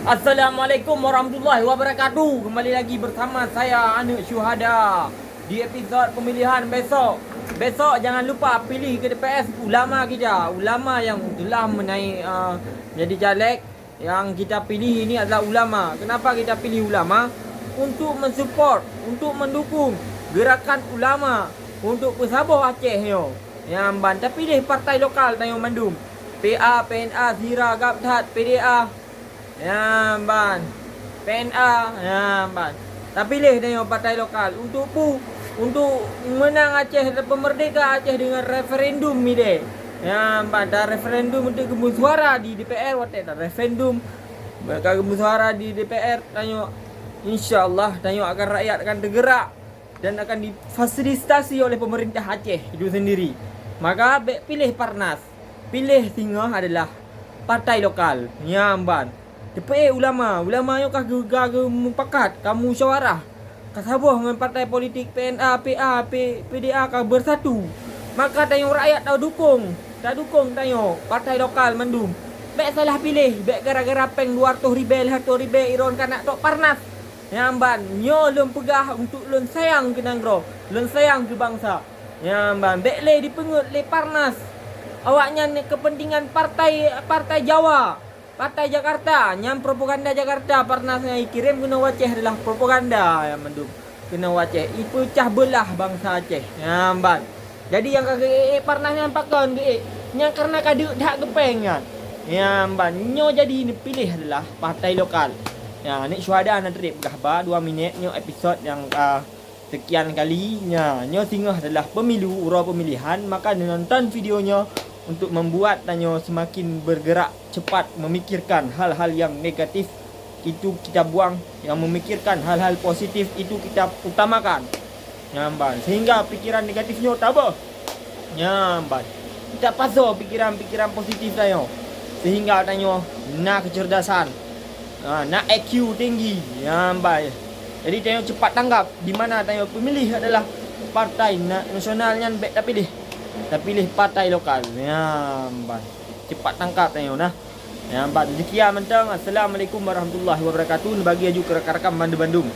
Assalamualaikum warahmatullahi wabarakatuh. Kembali lagi bersama saya Anup Syuhada di episod pemilihan besok. Besok jangan lupa pilih ke DPS ulama kita. Ulama yang telah menaik jadi caleg. Yang kita pilih ini adalah ulama. Kenapa kita pilih ulama? Untuk mensupport, untuk mendukung gerakan ulama untuk pesabah Aceh yo. Yang bantai pilih partai lokal Tanjung Mandum. PA, PNA, Zira, Gaptat, PDA. Ya, ban. PNA, ya, ban. Tak pilih tengok partai lokal untuk menang Aceh pemerdeka Aceh dengan referendum ni deh. Ya, ban. Dah referendum untuk gembus suara di DPR watek dah referendum. Mereka gembus suara di DPR tengok insya-Allah tengok akan rakyat akan tergerak dan akan difasilitasi oleh pemerintah Aceh itu sendiri. Maka pilih Parnas. Pilih singa adalah partai lokal. Ya, ban. DPA ulama yang kah gegar mupakat kamu musyawarah kasabuh dengan partai politik PNA, PA, PDA kah bersatu. Maka tengok rakyat tahu dukung. Tak dukung tengok partai lokal Mandum. Bek salah pilih, bek gara-gara peng 200 ribel, 100 ribel iron kan nak tok Parnas. Yang ban, nyo lem pegah untuk lem sayang ke nanggro, lem sayang ke bangsa. Yang ban, bek le dipengut le Parnas. Awaknya ni kepentingan partai Jawa. Partai Jakarta, nyam propaganda Jakarta Parnas yang kirim kena Aceh adalah propaganda yang mendung. Kena Aceh, pecah belah bangsa Aceh. Nambat. Jadi yang kagak Parnas yang pakon ke yang karena kadu dak gepeng kan. Nambat. Nyo jadi ni pilih adalah partai lokal. Ya, ni syuhada nak trip gahba 2 minit nyo episod yang sekian kali. Ya, nyo singgah adalah pemilu, urau pemilihan, maka nonton videonya untuk membuat tanya semakin bergerak cepat memikirkan hal-hal yang negatif itu kita buang, yang memikirkan hal-hal positif itu kita utamakan. Nyamban sehingga pikiran negatifnya tak apa. Nyamban kita pasal pikiran-pikiran positif tanya sehingga tanya nak kecerdasan, nak IQ tinggi. Nyamban jadi tanya cepat tanggap di mana tanya pemilih adalah partai nasionalnya baik tak pilih. Tak pilih partai lokal. Ya, ban. Cepat tangkap tengok nah. Ya, ban. Sekian mentang. Assalamualaikum warahmatullahi wabarakatuh. Bagi aju ke rakan-rakan Bandung.